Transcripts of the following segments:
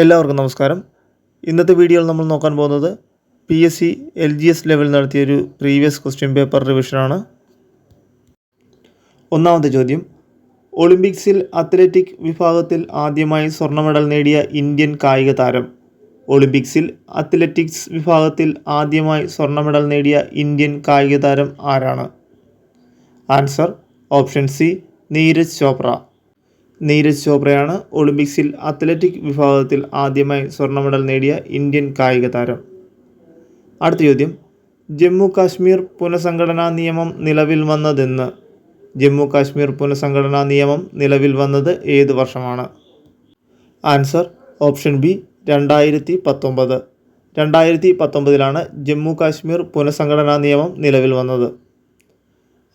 എല്ലാവർക്കും നമസ്കാരം. ഇന്നത്തെ വീഡിയോയിൽ നമ്മൾ നോക്കാൻ പോകുന്നത് PSC LGS ലെവൽ നടത്തിയൊരു പ്രീവിയസ് ക്വസ്റ്റ്യൻ പേപ്പർ റിവിഷനാണ്. ഒന്നാമത്തെ ചോദ്യം, ഒളിമ്പിക്സിൽ അത്ലറ്റിക് വിഭാഗത്തിൽ ആദ്യമായി സ്വർണ്ണ മെഡൽ നേടിയ ഇന്ത്യൻ കായിക താരം. ഒളിമ്പിക്സിൽ അത്ലറ്റിക്സ് വിഭാഗത്തിൽ ആദ്യമായി സ്വർണ്ണ മെഡൽ നേടിയ ഇന്ത്യൻ കായിക താരം ആരാണ്? Answer option C, Neeraj Chopra. Neeraj ചോപ്രയാണ് ഒളിമ്പിക്സിൽ അത്ലറ്റിക് വിഭാഗത്തിൽ ആദ്യമായി സ്വർണ്ണ മെഡൽ നേടിയ ഇന്ത്യൻ കായിക താരം. അടുത്ത ചോദ്യം, ജമ്മു കാശ്മീർ പുനഃസംഘടനാ നിയമം നിലവിൽ വന്നതെന്ന്? ജമ്മു കാശ്മീർ പുനഃസംഘടനാ നിയമം നിലവിൽ വന്നത് ഏത് വർഷമാണ്? Answer option B, 2019. 2019 Jammu Kashmir പുനഃസംഘടനാ നിയമം നിലവിൽ വന്നത്.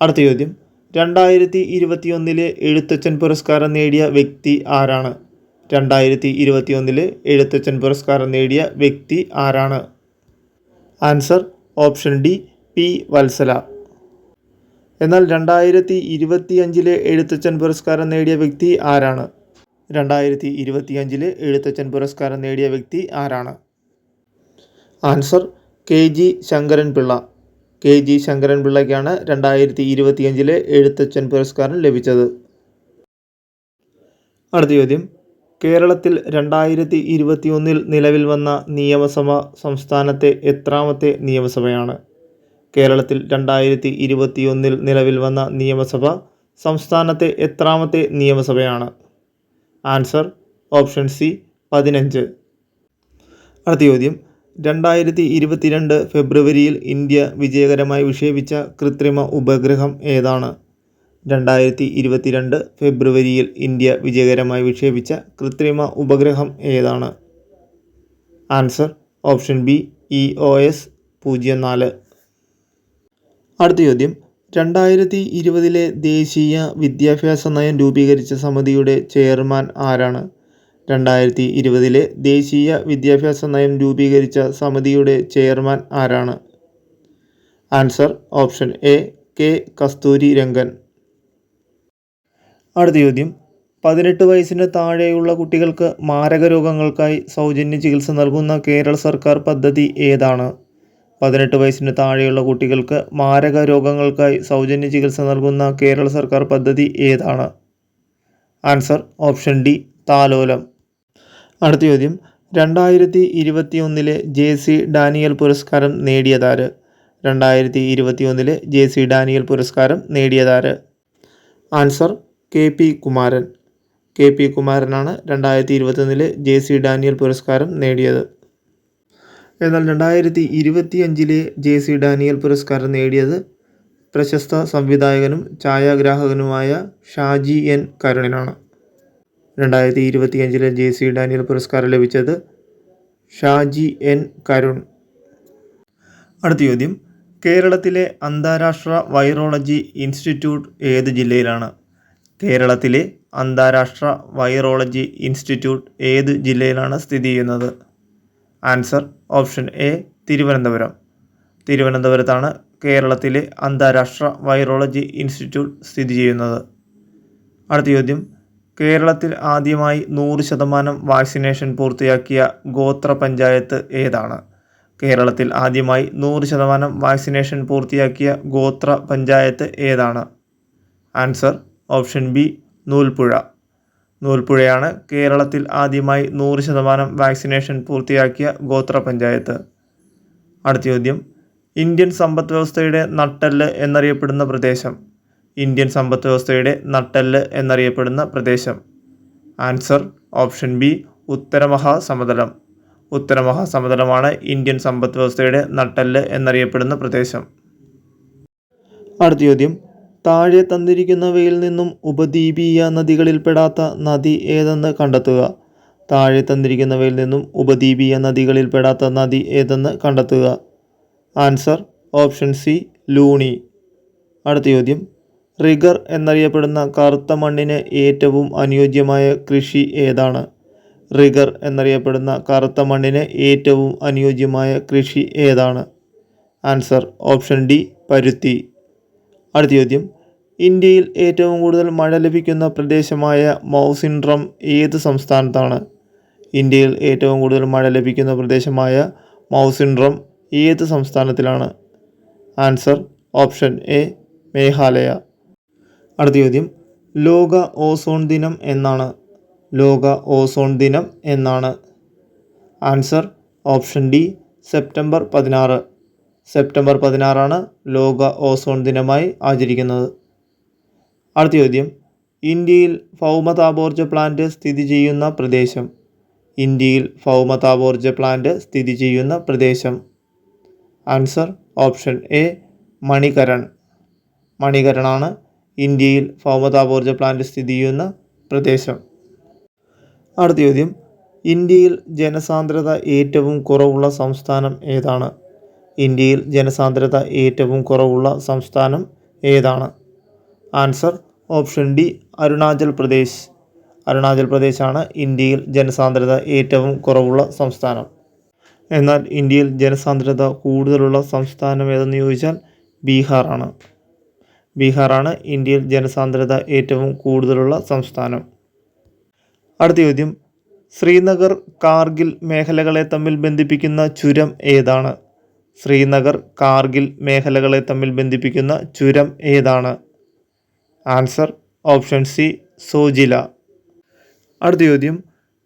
അടുത്ത ചോദ്യം, 2021 എഴുത്തച്ഛൻ പുരസ്കാരം നേടിയ വ്യക്തി ആരാണ്? 2021 എഴുത്തച്ഛൻ പുരസ്കാരം നേടിയ വ്യക്തി ആരാണ്? Answer option D, P Vatsala. എന്നാൽ 2025 എഴുത്തച്ഛൻ പുരസ്കാരം നേടിയ വ്യക്തി ആരാണ്? 2025 എഴുത്തച്ഛൻ പുരസ്കാരം നേടിയ വ്യക്തി ആരാണ്? Answer KG Sankaranpillai. KG ശങ്കരൻപിള്ളയ്ക്കാണ് 2025 Ezhuthachan പുരസ്കാരം ലഭിച്ചത്. അടുത്ത ചോദ്യം, കേരളത്തിൽ 2021 നിലവിൽ വന്ന നിയമസഭ സംസ്ഥാനത്തെ എത്രാമത്തെ നിയമസഭയാണ്? കേരളത്തിൽ 2021 നിലവിൽ വന്ന നിയമസഭ സംസ്ഥാനത്തെ എത്രാമത്തെ നിയമസഭയാണ്? Answer option C, 15. അടുത്ത ചോദ്യം, 2022 ഫെബ്രുവരിയിൽ ഇന്ത്യ വിജയകരമായി വിക്ഷേപിച്ച കൃത്രിമ ഉപഗ്രഹം ഏതാണ്? 2022 ഫെബ്രുവരിയിൽ ഇന്ത്യ വിജയകരമായി വിക്ഷേപിച്ച കൃത്രിമ ഉപഗ്രഹം ഏതാണ്? Answer option B, EOS 04. അടുത്ത ചോദ്യം, 2020 ദേശീയ വിദ്യാഭ്യാസ നയം രൂപീകരിച്ച സമിതിയുടെ ചെയർമാൻ ആരാണ്? 2020 ദേശീയ വിദ്യാഭ്യാസ നയം രൂപീകരിച്ച സമിതിയുടെ ചെയർമാൻ ആരാണ്? Answer option A, K Kasturi Rangan. അടുത്ത ചോദ്യം, 18 വയസ്സിന് താഴെയുള്ള കുട്ടികൾക്ക് മാരക രോഗങ്ങൾക്കായി സൗജന്യ ചികിത്സ നൽകുന്ന കേരള സർക്കാർ പദ്ധതി ഏതാണ്? 18 വയസ്സിന് താഴെയുള്ള കുട്ടികൾക്ക് മാരക രോഗങ്ങൾക്കായി സൗജന്യ ചികിത്സ നൽകുന്ന കേരള സർക്കാർ പദ്ധതി ഏതാണ്? ആൻസർ ഓപ്ഷൻ ഡി, താലോലം. അടുത്ത ചോദ്യം, 2021 JC ഡാനിയൽ പുരസ്കാരം നേടിയതാര്? 2021 JC ഡാനിയൽ പുരസ്കാരം നേടിയതാര്? Answer KP Kumaran. KP കുമാരനാണ് 2021 JC ഡാനിയൽ പുരസ്കാരം നേടിയത്. എന്നാൽ 2025 JC ഡാനിയൽ പുരസ്കാരം നേടിയത് പ്രശസ്ത സംവിധായകനും ഛായാഗ്രാഹകനുമായ ഷാജി N കരുണിനാണ്. 2025 JC ഡാനിയൽ പുരസ്കാരം ലഭിച്ചത് ഷാജി N കരുൺ. അടുത്ത ചോദ്യം, കേരളത്തിലെ അന്താരാഷ്ട്ര വൈറോളജി ഇൻസ്റ്റിറ്റ്യൂട്ട് ഏത് ജില്ലയിലാണ്? കേരളത്തിലെ അന്താരാഷ്ട്ര വൈറോളജി ഇൻസ്റ്റിറ്റ്യൂട്ട് ഏത് ജില്ലയിലാണ് സ്ഥിതി ചെയ്യുന്നത്? Answer option A, Thiruvananthapuram. തിരുവനന്തപുരത്താണ് കേരളത്തിലെ അന്താരാഷ്ട്ര വൈറോളജി ഇൻസ്റ്റിറ്റ്യൂട്ട് സ്ഥിതി ചെയ്യുന്നത്. അടുത്ത ചോദ്യം, കേരളത്തിൽ ആദ്യമായി 100% വാക്സിനേഷൻ പൂർത്തിയാക്കിയ ഗോത്ര പഞ്ചായത്ത് ഏതാണ്? കേരളത്തിൽ ആദ്യമായി 100% വാക്സിനേഷൻ പൂർത്തിയാക്കിയ ഗോത്ര പഞ്ചായത്ത് ഏതാണ്? Answer option B, Noolpuzha. നൂൽപ്പുഴയാണ് കേരളത്തിൽ ആദ്യമായി 100% വാക്സിനേഷൻ പൂർത്തിയാക്കിയ ഗോത്ര പഞ്ചായത്ത്. അടുത്ത ചോദ്യം, ഇന്ത്യൻ സമ്പദ് വ്യവസ്ഥയുടെ നട്ടെല്ല് എന്നറിയപ്പെടുന്ന പ്രദേശം. ഇന്ത്യൻ സമ്പദ് വ്യവസ്ഥയുടെ നട്ടെല്ല് എന്നറിയപ്പെടുന്ന പ്രദേശം. ആൻസർ ഓപ്ഷൻ ബി, ഉത്തരമഹാസമതലം. ഉത്തരമഹാസമതലമാണ് ഇന്ത്യൻ സമ്പദ് വ്യവസ്ഥയുടെ നട്ടെല്ല് എന്നറിയപ്പെടുന്ന പ്രദേശം. അടുത്ത ചോദ്യം, താഴെ തന്നിരിക്കുന്നവയിൽ നിന്നും ഉപദ്വീപീയ നദികളിൽപ്പെടാത്ത നദി ഏതെന്ന് കണ്ടെത്തുക. താഴെ തന്നിരിക്കുന്നവയിൽ നിന്നും ഉപദ്വീപീയ നദികളിൽപ്പെടാത്ത നദി ഏതെന്ന് കണ്ടെത്തുക. Answer option C, Luni. അടുത്ത ചോദ്യം, റിഗർ എന്നറിയപ്പെടുന്ന കറുത്ത മണ്ണിന് ഏറ്റവും അനുയോജ്യമായ കൃഷി ഏതാണ്? റിഗർ എന്നറിയപ്പെടുന്ന കറുത്ത മണ്ണിന് ഏറ്റവും അനുയോജ്യമായ കൃഷി ഏതാണ്? ആൻസർ ഓപ്ഷൻ ഡി, പരുത്തി. അടുത്ത ചോദ്യം, ഇന്ത്യയിൽ ഏറ്റവും കൂടുതൽ മഴ ലഭിക്കുന്ന പ്രദേശമായ മൗസിൻഡ്രം ഏത് സംസ്ഥാനത്താണ്? ഇന്ത്യയിൽ ഏറ്റവും കൂടുതൽ മഴ ലഭിക്കുന്ന പ്രദേശമായ മൗസിൻഡ്രം ഏത് സംസ്ഥാനത്തിലാണ്? Answer option A Meghalaya. അടുത്ത ചോദ്യം, ലോക ഓസോൺ ദിനം എന്നാണ്? ലോക ഓസോൺ ദിനം എന്നാണ്? Answer option D September 16. September 16 ലോക ഓസോൺ ദിനമായി ആചരിക്കുന്നത്. അടുത്ത ചോദ്യം, ഇന്ത്യയിൽ ഭൗമതാപോർജ്ജ പ്ലാന്റ് സ്ഥിതി ചെയ്യുന്ന പ്രദേശം? ഇന്ത്യയിൽ ഭൗമതാപോർജ്ജ പ്ലാന്റ് സ്ഥിതി ചെയ്യുന്ന പ്രദേശം? Answer option A Manikaran. മണികരണാണ് ഇന്ത്യയിൽ ഭൗമതാപോർജ്ജ പ്ലാന്റ് സ്ഥിതി ചെയ്യുന്ന പ്രദേശം. അടുത്ത ചോദ്യം, ഇന്ത്യയിൽ ജനസാന്ദ്രത ഏറ്റവും കുറവുള്ള സംസ്ഥാനം ഏതാണ്? ഇന്ത്യയിൽ ജനസാന്ദ്രത ഏറ്റവും കുറവുള്ള സംസ്ഥാനം ഏതാണ്? Answer option D Arunachal Pradesh. Arunachal പ്രദേശാണ് ഇന്ത്യയിൽ ജനസാന്ദ്രത ഏറ്റവും കുറവുള്ള സംസ്ഥാനം. എന്നാൽ ഇന്ത്യയിൽ ജനസാന്ദ്രത കൂടുതലുള്ള സംസ്ഥാനം ഏതെന്ന് ചോദിച്ചാൽ ബീഹാറാണ്. ബീഹാറാണ് ഇന്ത്യയിൽ ജനസാന്ദ്രത ഏറ്റവും കൂടുതലുള്ള സംസ്ഥാനം. അടുത്ത ചോദ്യം, ശ്രീനഗർ കാർഗിൽ മേഖലകളെ തമ്മിൽ ബന്ധിപ്പിക്കുന്ന ചുരം ഏതാണ്? ശ്രീനഗർ കാർഗിൽ മേഖലകളെ തമ്മിൽ ബന്ധിപ്പിക്കുന്ന ചുരം ഏതാണ്? Answer option C Zojila. അടുത്ത ചോദ്യം,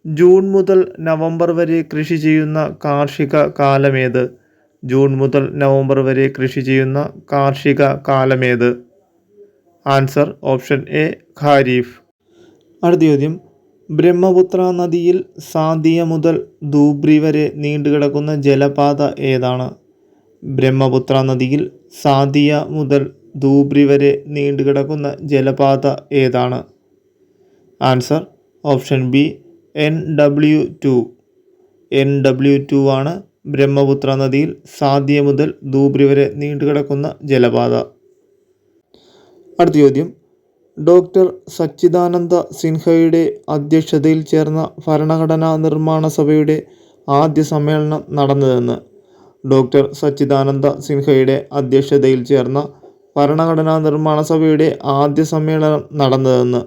ജൂൺ മുതൽ നവംബർ വരെ കൃഷി ചെയ്യുന്ന കാർഷിക കാലമേത്? ജൂൺ മുതൽ നവംബർ വരെ കൃഷി ചെയ്യുന്ന കാർഷിക കാലമേത്? Answer option A kharif. അടുത്ത ചോദ്യം, ബ്രഹ്മപുത്ര നദിയിൽ സാദിയ മുതൽ ധൂബ്രി വരെ നീണ്ടുകിടക്കുന്ന ജലപാത ഏതാണ്? ബ്രഹ്മപുത്ര നദിയിൽ സാദിയ മുതൽ ധൂബ്രി വരെ നീണ്ടുകിടക്കുന്ന ജലപാത ഏതാണ്? Answer option B NW2. NW2 ആണ് ബ്രഹ്മപുത്ര നദിയിൽ സാദിയ മുതൽ ധൂബ്രി വരെ നീണ്ടുകിടക്കുന്ന ജലപാത. അടുത്ത ചോദ്യം, ഡോക്ടർ സച്ചിദാനന്ദ സിൻഹയുടെ അധ്യക്ഷതയിൽ ചേർന്ന ഭരണഘടനാ നിർമ്മാണ സഭയുടെ ആദ്യ സമ്മേളനം നടന്നതെന്ന്? ഡോക്ടർ സച്ചിദാനന്ദ സിൻഹയുടെ അധ്യക്ഷതയിൽ ചേർന്ന ഭരണഘടനാ നിർമ്മാണ സഭയുടെ ആദ്യ സമ്മേളനം നടന്നതെന്ന്?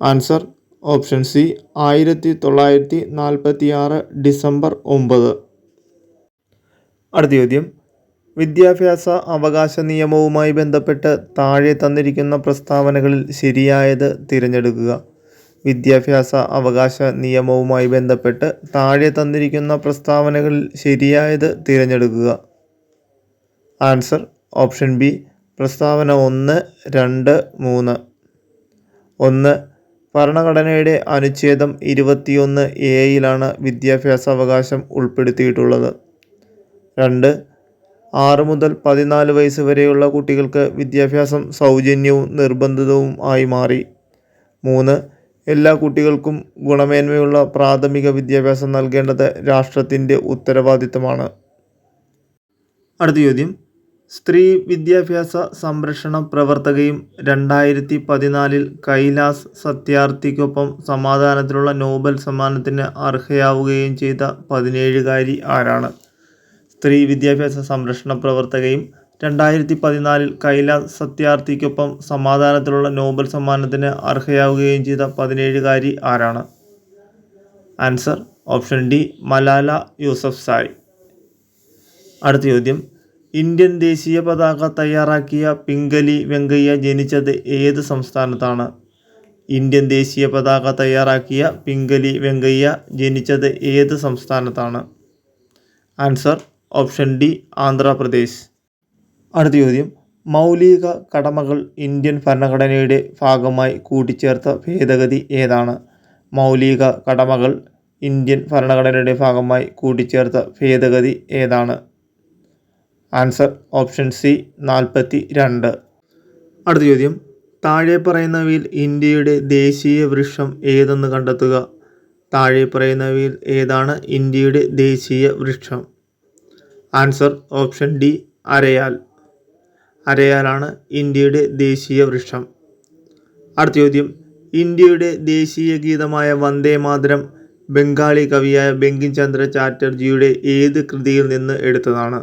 Answer option C 1946 December 9. അടുത്ത ചോദ്യം, വിദ്യാഭ്യാസ അവകാശ നിയമവുമായി ബന്ധപ്പെട്ട് താഴെ തന്നിരിക്കുന്ന പ്രസ്താവനകളിൽ ശരിയായത് തിരഞ്ഞെടുക്കുക. വിദ്യാഭ്യാസ അവകാശ നിയമവുമായി ബന്ധപ്പെട്ട് താഴെ തന്നിരിക്കുന്ന പ്രസ്താവനകളിൽ ശരിയായത് തിരഞ്ഞെടുക്കുക. ആൻസർ ഓപ്ഷൻ ബി പ്രസ്താവന 1, 2, 3. 1. ഭരണഘടനയുടെ അനുച്ഛേദം 21A വിദ്യാഭ്യാസ അവകാശം ഉൾപ്പെടുത്തിയിട്ടുള്ളത്. 2. 6 മുതൽ 14 വയസ്സ് വരെയുള്ള കുട്ടികൾക്ക് വിദ്യാഭ്യാസം സൗജന്യവും നിർബന്ധിതവും ആയി മാറി. 3. എല്ലാ കുട്ടികൾക്കും ഗുണമേന്മയുള്ള പ്രാഥമിക വിദ്യാഭ്യാസം നൽകേണ്ടത് രാഷ്ട്രത്തിൻ്റെ ഉത്തരവാദിത്തമാണ്. അടുത്ത ചോദ്യം, സ്ത്രീ വിദ്യാഭ്യാസ സംരക്ഷണ പ്രവർത്തകയും 2014 കൈലാസ് സത്യാർത്ഥിക്കൊപ്പം സമാധാനത്തിനുള്ള നോബൽ സമ്മാനത്തിന് അർഹയാവുകയും ചെയ്ത 17-കാരി ആരാണ്? സ്ത്രീ വിദ്യാഭ്യാസ സംരക്ഷണ പ്രവർത്തകയും 2014 കൈലാസ് സത്യാർത്ഥിക്കൊപ്പം സമാധാനത്തിലുള്ള നോബൽ സമ്മാനത്തിന് അർഹയാവുകയും ചെയ്ത 17-കാരി ആരാണ്? Answer option D Malala Yousafzai. അടുത്ത ചോദ്യം, ഇന്ത്യൻ ദേശീയ പതാക തയ്യാറാക്കിയ പിംഗലി വെങ്കയ്യ ജനിച്ചത് ഏത് സംസ്ഥാനത്താണ്? ഇന്ത്യൻ ദേശീയ പതാക തയ്യാറാക്കിയ പിംഗലി വെങ്കയ്യ ജനിച്ചത് ഏത് സംസ്ഥാനത്താണ്? Answer option D Andhra Pradesh. അടുത്ത ചോദ്യം, മൗലിക കടമകൾ ഇന്ത്യൻ ഭരണഘടനയുടെ ഭാഗമായി കൂട്ടിച്ചേർത്ത ഭേദഗതി ഏതാണ്? മൗലിക കടമകൾ ഇന്ത്യൻ ഭരണഘടനയുടെ ഭാഗമായി കൂട്ടിച്ചേർത്ത ഭേദഗതി ഏതാണ്? Answer option C 42. അടുത്ത ചോദ്യം, താഴെ പറയുന്നവയിൽ ഇന്ത്യയുടെ ദേശീയ വൃക്ഷം ഏതെന്ന് കണ്ടെത്തുക. താഴെ പറയുന്നവയിൽ ഏതാണ് ഇന്ത്യയുടെ ദേശീയ വൃക്ഷം? ആൻസർ ഓപ്ഷൻ ഡി അരയാൽ. അരയാലാണ് ഇന്ത്യയുടെ ദേശീയ വൃക്ഷം. അടുത്ത ചോദ്യം, ഇന്ത്യയുടെ ദേശീയ ഗീതമായ വന്ദേ മാതരം ബംഗാളി കവിയായ ബങ്കിം ചന്ദ്ര ചാറ്റർജിയുടെ ഏത് കൃതിയിൽ നിന്ന് എടുത്തതാണ്?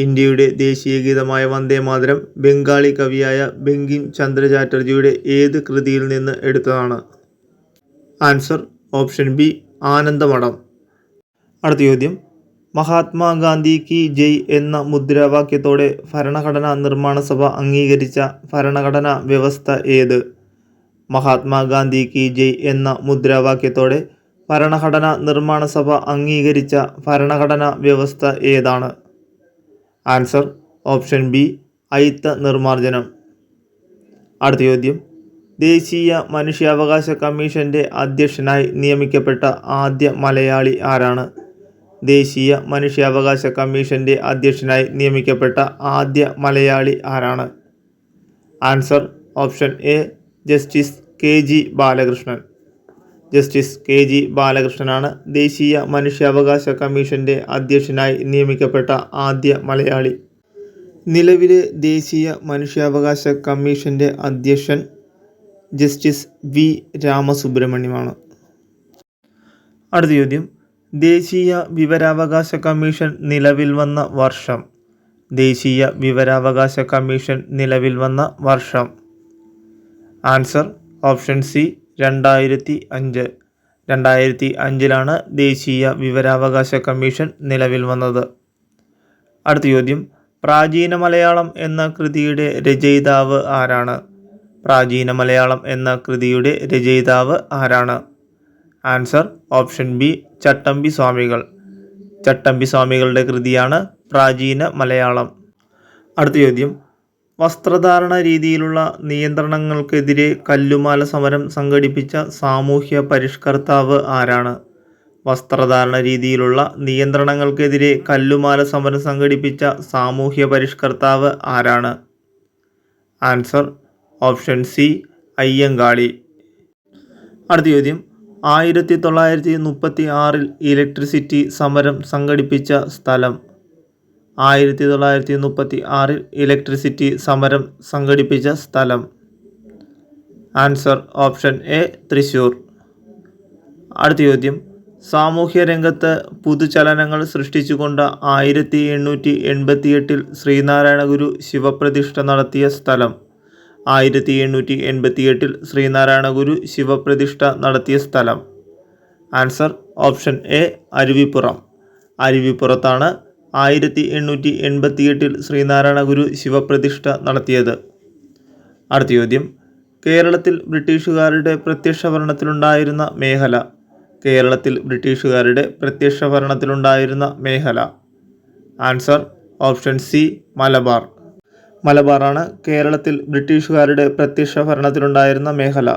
ഇന്ത്യയുടെ ദേശീയ ഗീതമായ വന്ദേ മാതരം ബംഗാളി കവിയായ ബങ്കിം ചന്ദ്ര ചാറ്റർജിയുടെ ഏത് കൃതിയിൽ നിന്ന് എടുത്തതാണ്? Answer option B Anandamath. അടുത്ത ചോദ്യം, മഹാത്മാഗാന്ധി കി ജയ് എന്ന മുദ്രാവാക്യത്തോടെ ഭരണഘടനാ നിർമ്മാണ സഭ അംഗീകരിച്ച ഭരണഘടനാ വ്യവസ്ഥ ഏത്? മഹാത്മാഗാന്ധി കി ജയ് എന്ന മുദ്രാവാക്യത്തോടെ ഭരണഘടനാ നിർമ്മാണ സഭ അംഗീകരിച്ച ഭരണഘടനാ വ്യവസ്ഥ ഏതാണ്? ആൻസർ ഓപ്ഷൻ ബി അയിത്ത നിർമ്മാർജ്ജനം. അടുത്ത ചോദ്യം, ദേശീയ മനുഷ്യാവകാശ കമ്മീഷൻ്റെ അധ്യക്ഷനായി നിയമിക്കപ്പെട്ട ആദ്യ മലയാളി ആരാണ്? ദേശീയ മനുഷ്യാവകാശ കമ്മീഷൻ്റെ അധ്യക്ഷനായി നിയമിക്കപ്പെട്ട ആദ്യ മലയാളി ആരാണ്? Answer option A justice K G Balakrishnan. Justice K G ബാലകൃഷ്ണനാണ് ദേശീയ മനുഷ്യാവകാശ കമ്മീഷൻ്റെ അധ്യക്ഷനായി നിയമിക്കപ്പെട്ട ആദ്യ മലയാളി. നിലവിലെ ദേശീയ മനുഷ്യാവകാശ കമ്മീഷൻ്റെ അധ്യക്ഷൻ ജസ്റ്റിസ് വി രാമസുബ്രഹ്മണ്യമാണ്. അടുത്ത ചോദ്യം, ദേശീയ വിവരാവകാശ കമ്മീഷൻ നിലവിൽ വന്ന വർഷം? ദേശീയ വിവരാവകാശ കമ്മീഷൻ നിലവിൽ വന്ന വർഷം? Answer option C 2005. 2005 ദേശീയ വിവരാവകാശ കമ്മീഷൻ നിലവിൽ വന്നത്. അടുത്ത ചോദ്യം, പ്രാചീന മലയാളം എന്ന കൃതിയുടെ രചയിതാവ് ആരാണ്? പ്രാചീന മലയാളം എന്ന കൃതിയുടെ രചയിതാവ് ആരാണ്? ആൻസർ ഓപ്ഷൻ ബി ചട്ടമ്പി സ്വാമികൾ. ചട്ടമ്പി സ്വാമികളുടെ കൃതിയാണ് പ്രാചീന മലയാളം. അടുത്ത ചോദ്യം, വസ്ത്രധാരണ രീതിയിലുള്ള നിയന്ത്രണങ്ങൾക്കെതിരെ കല്ലുമാല സമരം സംഘടിപ്പിച്ച സാമൂഹ്യ പരിഷ്കർത്താവ് ആരാണ്? വസ്ത്രധാരണ രീതിയിലുള്ള നിയന്ത്രണങ്ങൾക്കെതിരെ കല്ലുമാല സമരം സംഘടിപ്പിച്ച സാമൂഹ്യ പരിഷ്കർത്താവ് ആരാണ്? Answer option C Ayyankali. അടുത്ത ചോദ്യം, 1936 ഇലക്ട്രിസിറ്റി സമരം സംഘടിപ്പിച്ച സ്ഥലം? 1936 ഇലക്ട്രിസിറ്റി സമരം സംഘടിപ്പിച്ച സ്ഥലം? Answer option A Thrissur. അടുത്ത ചോദ്യം, സാമൂഹ്യ രംഗത്ത് പുതുചലനങ്ങൾ സൃഷ്ടിച്ചുകൊണ്ട് 1888 ശ്രീനാരായണ ഗുരു ശിവപ്രതിഷ്ഠ നടത്തിയ സ്ഥലം? 1888 ശ്രീനാരായണ ഗുരു ശിവപ്രതിഷ്ഠ നടത്തിയ സ്ഥലം? Answer option A Aruvippuram. അരുവിപ്പുറത്താണ് 1888 ശ്രീനാരായണ ഗുരു ശിവപ്രതിഷ്ഠ നടത്തിയത്. അടുത്ത ചോദ്യം, കേരളത്തിൽ ബ്രിട്ടീഷുകാരുടെ പ്രത്യക്ഷ ഭരണത്തിലുണ്ടായിരുന്ന മേഖല? കേരളത്തിൽ ബ്രിട്ടീഷുകാരുടെ പ്രത്യക്ഷ ഭരണത്തിലുണ്ടായിരുന്ന മേഖല? Answer option C Malabar. മലബാറാണ് കേരളത്തിൽ ബ്രിട്ടീഷുകാരുടെ പ്രത്യക്ഷ ഭരണത്തിലുണ്ടായിരുന്ന മേഖല.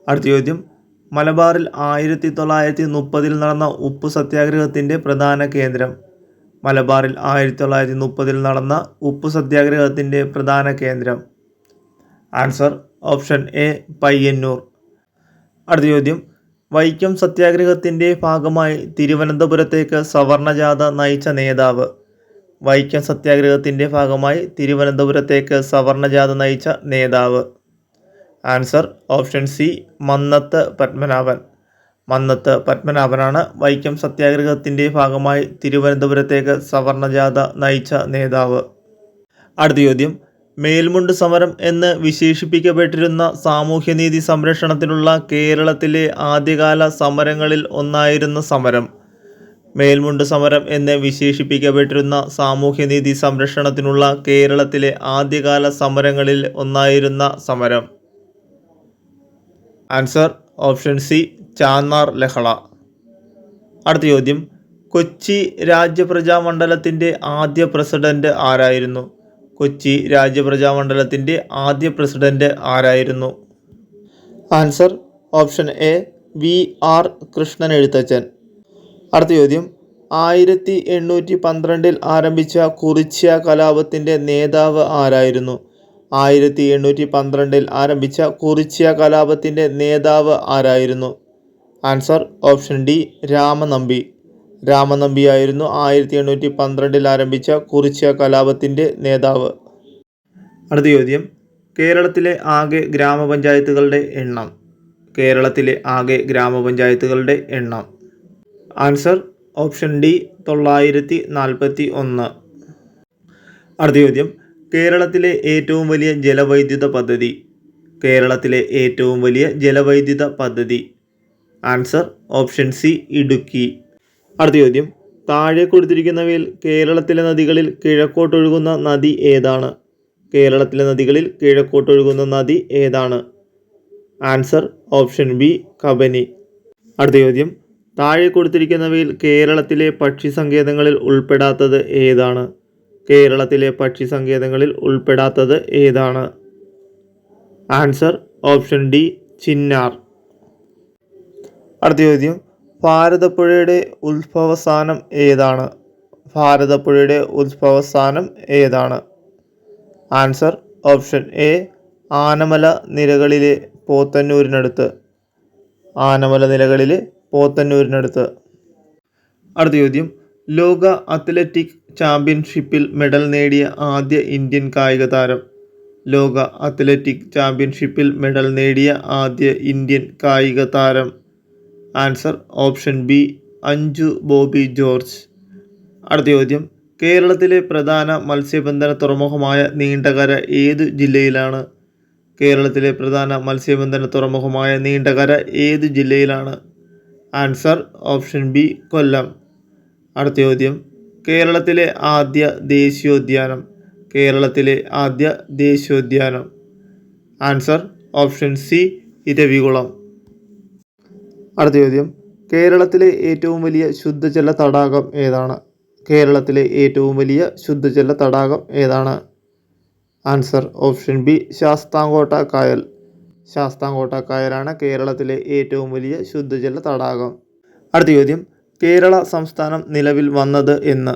അടുത്ത ചോദ്യം, മലബാറിൽ 1930 നടന്ന ഉപ്പു സത്യാഗ്രഹത്തിൻ്റെ പ്രധാന കേന്ദ്രം? മലബാറിൽ 1930 നടന്ന ഉപ്പു സത്യാഗ്രഹത്തിൻ്റെ പ്രധാന കേന്ദ്രം? Answer option A Payyanur. അടുത്ത ചോദ്യം, വൈക്കം സത്യാഗ്രഹത്തിൻ്റെ ഭാഗമായി തിരുവനന്തപുരത്തേക്ക് സവർണജാഥ നയിച്ച നേതാവ്? വൈക്കം സത്യാഗ്രഹത്തിൻ്റെ ഭാഗമായി തിരുവനന്തപുരത്തേക്ക് സവർണജാഥ നയിച്ച നേതാവ്? Answer option C Mannathu Padmanabhan. Mannathu പത്മനാഭനാണ് വൈക്കം സത്യാഗ്രഹത്തിൻ്റെ ഭാഗമായി തിരുവനന്തപുരത്തേക്ക് സവർണജാഥ നയിച്ച നേതാവ്. അടുത്ത ചോദ്യം, മേൽമുണ്ട് സമരം എന്ന് വിശേഷിപ്പിക്കപ്പെട്ടിരുന്ന സാമൂഹ്യനീതി സംരക്ഷണത്തിനുള്ള കേരളത്തിലെ ആദ്യകാല സമരങ്ങളിൽ ഒന്നായിരുന്ന സമരം? മേൽമുണ്ട് സമരം എന്ന് വിശേഷിപ്പിക്കപ്പെട്ടിരുന്ന സാമൂഹ്യനീതി സംരക്ഷണത്തിനുള്ള കേരളത്തിലെ ആദ്യകാല സമരങ്ങളിൽ ഒന്നായിരുന്ന സമരം? ആൻസർ ഓപ്ഷൻ സി ചാന്നാർ ലഹള. അടുത്ത ചോദ്യം, കൊച്ചി രാജ്യപ്രജാമണ്ഡലത്തിൻ്റെ ആദ്യ പ്രസിഡന്റ് ആരായിരുന്നു? കൊച്ചി രാജ്യപ്രജാമണ്ഡലത്തിൻ്റെ ആദ്യ പ്രസിഡന്റ് ആരായിരുന്നു? Answer option A V R Krishnan Ezhuthachan. അടുത്ത ചോദ്യം, 1812 ആരംഭിച്ച കുറിച്യ കലാപത്തിൻ്റെ നേതാവ് ആരായിരുന്നു? 1812 ആരംഭിച്ച കുറിച്യ കലാപത്തിൻ്റെ നേതാവ് ആരായിരുന്നു? Answer option D Ramanambi. രാമനമ്പിയായിരുന്നു 1812 ആരംഭിച്ച കുറിച്യ കലാപത്തിൻ്റെ നേതാവ്. അടുത്ത ചോദ്യം, കേരളത്തിലെ ആകെ ഗ്രാമപഞ്ചായത്തുകളുടെ എണ്ണം? കേരളത്തിലെ ആകെ ഗ്രാമപഞ്ചായത്തുകളുടെ എണ്ണം? Answer option D 941. അടുത്ത ചോദ്യം, കേരളത്തിലെ ഏറ്റവും വലിയ ജലവൈദ്യുത പദ്ധതി? കേരളത്തിലെ ഏറ്റവും വലിയ ജലവൈദ്യുത പദ്ധതി? Answer option C Idukki. അടുത്ത ചോദ്യം, താഴെ കൊടുത്തിരിക്കുന്നവയിൽ കേരളത്തിലെ നദികളിൽ കിഴക്കോട്ടൊഴുകുന്ന നദി ഏതാണ്? കേരളത്തിലെ നദികളിൽ കിഴക്കോട്ടൊഴുകുന്ന നദി ഏതാണ്? Answer option B Kabani. അടുത്ത ചോദ്യം, താഴെ കൊടുത്തിരിക്കുന്നവയിൽ കേരളത്തിലെ പക്ഷി സങ്കേതങ്ങളിൽ ഉൾപ്പെടാത്തത് ഏതാണ്? കേരളത്തിലെ പക്ഷി സങ്കേതങ്ങളിൽ ഉൾപ്പെടാത്തത് ഏതാണ്? Answer option D Chinnar. അടുത്ത ചോദ്യം, ഭാരതപ്പുഴയുടെ ഉത്ഭവസ്ഥാനം ഏതാണ്? ഭാരതപ്പുഴയുടെ ഉത്ഭവസ്ഥാനം ഏതാണ്? ആൻസർ ഓപ്ഷൻ എ ആനമല നിരകളിലെ പോത്തന്നൂരിനടുത്ത്. ആനമല നിലകളിലെ പോത്തന്നൂരിനടുത്ത്. അടുത്ത ചോദ്യം, ലോക അത്ലറ്റിക് ചാമ്പ്യൻഷിപ്പിൽ മെഡൽ നേടിയ ആദ്യ ഇന്ത്യൻ കായിക താരം? ലോക അത്ലറ്റിക് ചാമ്പ്യൻഷിപ്പിൽ മെഡൽ നേടിയ ആദ്യ ഇന്ത്യൻ കായിക താരം? Answer option B Anju Bobby George. അടുത്ത ചോദ്യം, കേരളത്തിലെ പ്രധാന മത്സ്യബന്ധന തുറമുഖമായ നീണ്ടകര ഏതു ജില്ലയിലാണ്? കേരളത്തിലെ പ്രധാന മത്സ്യബന്ധന തുറമുഖമായ നീണ്ടകര ഏതു ജില്ലയിലാണ്? ആൻസർ ഓപ്ഷൻ ബി കൊല്ലം. അടുത്ത ചോദ്യം, കേരളത്തിലെ ആദ്യ ദേശീയോദ്യാനം? കേരളത്തിലെ ആദ്യ ദേശീയോദ്യാനം? Answer option C Eravikulam. അടുത്ത ചോദ്യം, കേരളത്തിലെ ഏറ്റവും വലിയ ശുദ്ധജല തടാകം ഏതാണ്? കേരളത്തിലെ ഏറ്റവും വലിയ ശുദ്ധജല തടാകം ഏതാണ്? ആൻസർ ഓപ്ഷൻ ബി ശാസ്താംകോട്ട കായൽ. ശാസ്താംകോട്ട കായലാണ് കേരളത്തിലെ ഏറ്റവും വലിയ ശുദ്ധജല തടാകം. അടുത്ത ചോദ്യം, കേരള സംസ്ഥാനം നിലവിൽ വന്നത് എന്ന്?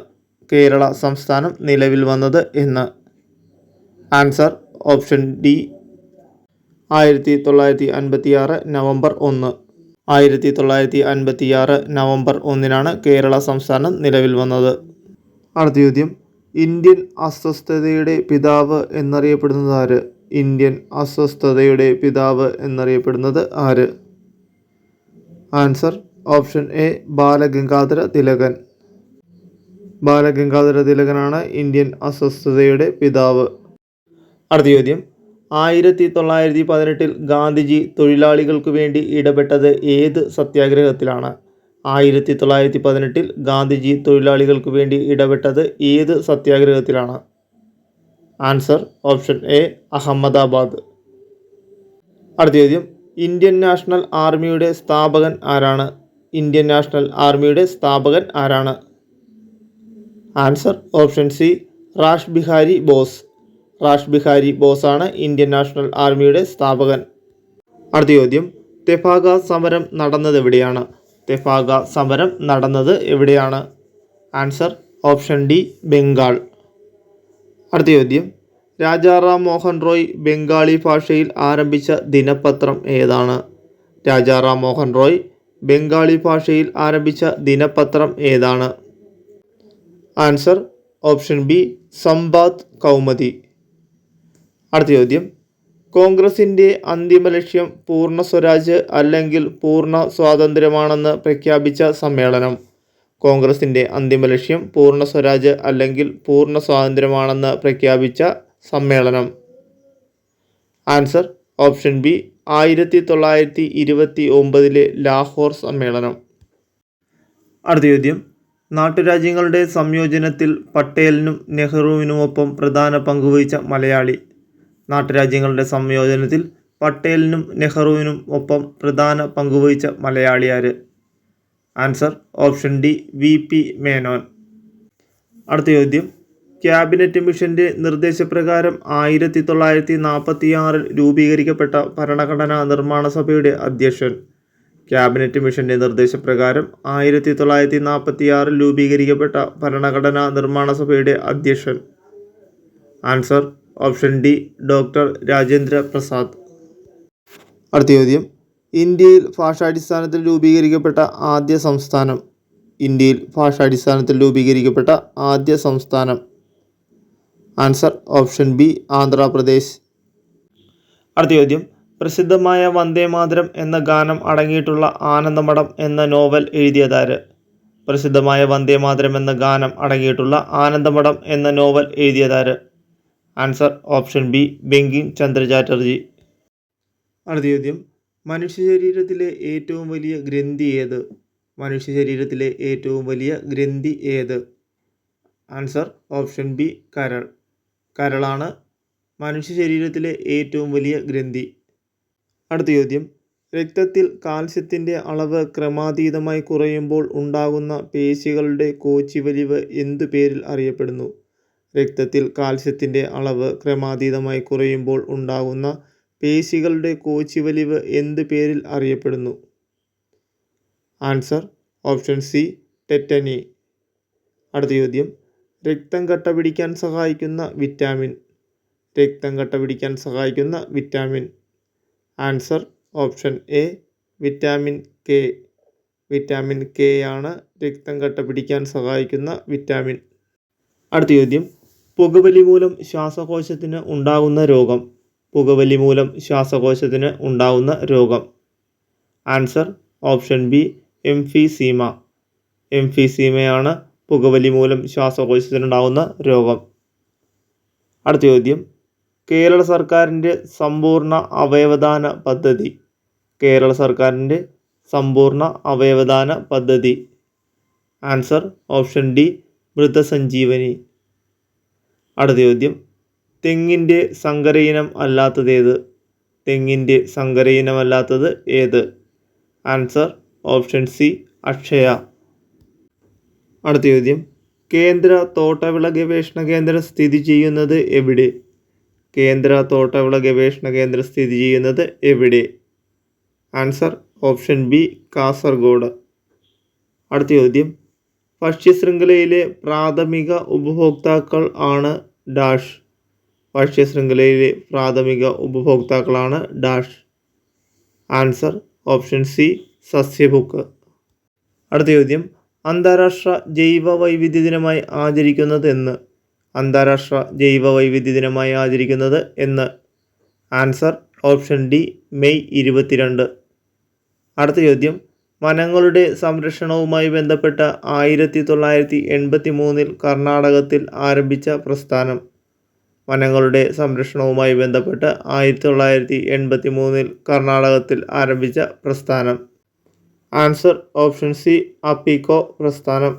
കേരള സംസ്ഥാനം നിലവിൽ വന്നത് എന്ന്? Answer option D 1956 November 1. 1956 November 1 Kerala സംസ്ഥാനം നിലവിൽ വന്നത്. അടുത്ത ചോദ്യം, ഇന്ത്യൻ അസ്വസ്ഥതയുടെ പിതാവ് എന്നറിയപ്പെടുന്നത് ആര്? ഇന്ത്യൻ അസ്വസ്ഥതയുടെ പിതാവ് എന്നറിയപ്പെടുന്നത് ആര്? Answer option A Balagangadhara Tilakan. ബാലഗംഗാധര തിലകനാണ് ഇന്ത്യൻ അസ്വസ്ഥതയുടെ പിതാവ്. അടുത്ത ചോദ്യം, 1918 ഗാന്ധിജി തൊഴിലാളികൾക്ക് വേണ്ടി ഇടപെട്ടത് ഏത് സത്യാഗ്രഹത്തിലാണ്? 1918 ഗാന്ധിജി തൊഴിലാളികൾക്ക് വേണ്ടി ഇടപെട്ടത് ഏത് സത്യാഗ്രഹത്തിലാണ്? Answer option A Ahmedabad. അടുത്ത ചോദ്യം, ഇന്ത്യൻ നാഷണൽ ആർമിയുടെ സ്ഥാപകൻ ആരാണ്? ഇന്ത്യൻ നാഷണൽ ആർമിയുടെ സ്ഥാപകൻ ആരാണ്? Answer option C Rash Behari Bose. Rash Behari ബോസാണ് ഇന്ത്യൻ നാഷണൽ ആർമിയുടെ സ്ഥാപകൻ. അടുത്ത ചോദ്യം, തെഫാഗ സമരം നടന്നത് എവിടെയാണ്? തെഫാഗ സമരം നടന്നത് എവിടെയാണ്? Answer option D Bengal. അടുത്ത ചോദ്യം, രാജാറാം മോഹൻ റോയ് ബംഗാളി ഭാഷയിൽ ആരംഭിച്ച ദിനപത്രം ഏതാണ്? രാജാറാം മോഹൻ റോയ് ബംഗാളി ഭാഷയിൽ ആരംഭിച്ച ദിനപത്രം ഏതാണ്? Answer option B Sambad Kaumudi. അടുത്ത ചോദ്യം, കോൺഗ്രസിൻ്റെ അന്തിമ ലക്ഷ്യം പൂർണ്ണ സ്വരാജ് അല്ലെങ്കിൽ പൂർണ്ണ സ്വാതന്ത്ര്യമാണെന്ന് പ്രഖ്യാപിച്ച സമ്മേളനം? കോൺഗ്രസിൻ്റെ അന്തിമ ലക്ഷ്യം പൂർണ്ണ സ്വരാജ് അല്ലെങ്കിൽ പൂർണ്ണ സ്വാതന്ത്ര്യമാണെന്ന് പ്രഖ്യാപിച്ച സമ്മേളനം? ആൻസർ ഓപ്ഷൻ ബി 1929 ലാഹോർ സമ്മേളനം. അടുത്ത ചോദ്യം, നാട്ടുരാജ്യങ്ങളുടെ സംയോജനത്തിൽ പട്ടേലിനും നെഹ്റുവിനുമൊപ്പം പ്രധാന പങ്കുവഹിച്ച മലയാളി? നാട്ടുരാജ്യങ്ങളുടെ സംയോജനത്തിൽ പട്ടേലിനും നെഹ്റുവിനും ഒപ്പം പ്രധാന പങ്കുവഹിച്ച മലയാളി ആര്? Answer option D VP Menon. അടുത്ത ചോദ്യം, ക്യാബിനറ്റ് മിഷൻ്റെ നിർദ്ദേശപ്രകാരം 1946 രൂപീകരിക്കപ്പെട്ട ഭരണഘടനാ നിർമ്മാണ സഭയുടെ അധ്യക്ഷൻ? ക്യാബിനറ്റ് മിഷൻ്റെ നിർദ്ദേശപ്രകാരം 1946 രൂപീകരിക്കപ്പെട്ട ഭരണഘടനാ നിർമ്മാണ സഭയുടെ അധ്യക്ഷൻ? Answer option D doctor Rajendra Prasad. അടുത്ത ചോദ്യം, ഇന്ത്യയിൽ ഭാഷാടിസ്ഥാനത്തിൽ രൂപീകരിക്കപ്പെട്ട ആദ്യ സംസ്ഥാനം? ഇന്ത്യയിൽ ഭാഷാടിസ്ഥാനത്തിൽ രൂപീകരിക്കപ്പെട്ട ആദ്യ സംസ്ഥാനം? Answer option B Andhra Pradesh. അടുത്ത ചോദ്യം, പ്രസിദ്ധമായ വന്ദേമാതരം എന്ന ഗാനം അടങ്ങിയിട്ടുള്ള ആനന്ദമഠം എന്ന നോവൽ എഴുതിയതാര്? പ്രസിദ്ധമായ വന്ദേമാതരം എന്ന ഗാനം അടങ്ങിയിട്ടുള്ള ആനന്ദമഠം എന്ന നോവൽ എഴുതിയതാര്? Answer option B Bankim Chandra Chatterjee. അടുത്ത ചോദ്യം, മനുഷ്യ ശരീരത്തിലെ ഏറ്റവും വലിയ ഗ്രന്ഥി ഏത്? മനുഷ്യ ശരീരത്തിലെ ഏറ്റവും വലിയ ഗ്രന്ഥി ഏത്? ആൻസർ ഓപ്ഷൻ ബി കരൾ. കരളാണ് മനുഷ്യ ശരീരത്തിലെ ഏറ്റവും വലിയ ഗ്രന്ഥി. അടുത്ത ചോദ്യം, രക്തത്തിൽ കാൽസ്യത്തിൻ്റെ അളവ് ക്രമാതീതമായി കുറയുമ്പോൾ ഉണ്ടാകുന്ന പേശികളുടെ കോച്ചിവലിവ് എന്തു പേരിൽ അറിയപ്പെടുന്നു? രക്തത്തിൽ കാൽസ്യത്തിൻ്റെ അളവ് ക്രമാതീതമായി കുറയുമ്പോൾ ഉണ്ടാകുന്ന പേശികളുടെ കോച്ചിവലിവ് എന്ത് പേരിൽ അറിയപ്പെടുന്നു? Answer option C tetany. അടുത്ത ചോദ്യം, രക്തം കട്ട പിടിക്കാൻ സഹായിക്കുന്ന വിറ്റാമിൻ. രക്തം കട്ട പിടിക്കാൻ സഹായിക്കുന്ന vitamin. Answer option A vitamin K. Vitamin K ആണ് രക്തം കട്ട പിടിക്കാൻ സഹായിക്കുന്ന വിറ്റാമിൻ. അടുത്ത ചോദ്യം, പുകവലി മൂലം ശ്വാസകോശത്തിന് ഉണ്ടാകുന്ന രോഗം. പുകവലി മൂലം ശ്വാസകോശത്തിന് ഉണ്ടാകുന്ന രോഗം. Answer option B emphysema. എംഫീസീമയാണ് പുകവലി മൂലം ശ്വാസകോശത്തിനുണ്ടാകുന്ന രോഗം. അടുത്ത ചോദ്യം, കേരള സർക്കാരിൻ്റെ സമ്പൂർണ്ണ അവയവദാന പദ്ധതി. കേരള സർക്കാരിൻ്റെ സമ്പൂർണ്ണ അവയവദാന പദ്ധതി. ആൻസർ ഓപ്ഷൻ ഡി മൃതസഞ്ജീവനി. അടുത്ത ചോദ്യം, തെങ്ങിൻ്റെ സങ്കര ഇനം അല്ലാത്തതേത്? തെങ്ങിൻ്റെ സങ്കര ഇനമല്ലാത്തത് ഏത്? Answer option C Akshaya. അടുത്ത ചോദ്യം, കേന്ദ്ര തോട്ടവിള ഗവേഷണ കേന്ദ്രം സ്ഥിതി ചെയ്യുന്നത് എവിടെ? കേന്ദ്ര തോട്ടവിള ഗവേഷണ കേന്ദ്രം സ്ഥിതി ചെയ്യുന്നത് എവിടെ? Answer option B Kasaragod. അടുത്ത ചോദ്യം, ഭക്ഷ്യശൃംഖലയിലെ പ്രാഥമിക ഉപഭോക്താക്കൾ ആണ് ഡാഷ്. ഭക്ഷ്യശൃംഖലയിലെ പ്രാഥമിക ഉപഭോക്താക്കളാണ് ഡാഷ്. ആൻസർ ഓപ്ഷൻ സി സസ്യഭുക്ക്. അടുത്ത ചോദ്യം, അന്താരാഷ്ട്ര ജൈവ വൈവിധ്യ ദിനമായി ആചരിക്കുന്നത് എന്ന്? അന്താരാഷ്ട്ര ജൈവ വൈവിധ്യ ദിനമായി ആചരിക്കുന്നത് എന്ന്? Answer option D May 22. അടുത്ത ചോദ്യം, വനങ്ങളുടെ സംരക്ഷണവുമായി ബന്ധപ്പെട്ട 1983 കർണാടകത്തിൽ ആരംഭിച്ച പ്രസ്ഥാനം. വനങ്ങളുടെ സംരക്ഷണവുമായി ബന്ധപ്പെട്ട് 1983 കർണാടകത്തിൽ ആരംഭിച്ച പ്രസ്ഥാനം. ആൻസർ ഓപ്ഷൻ സി അപ്പിക്കോ പ്രസ്ഥാനം.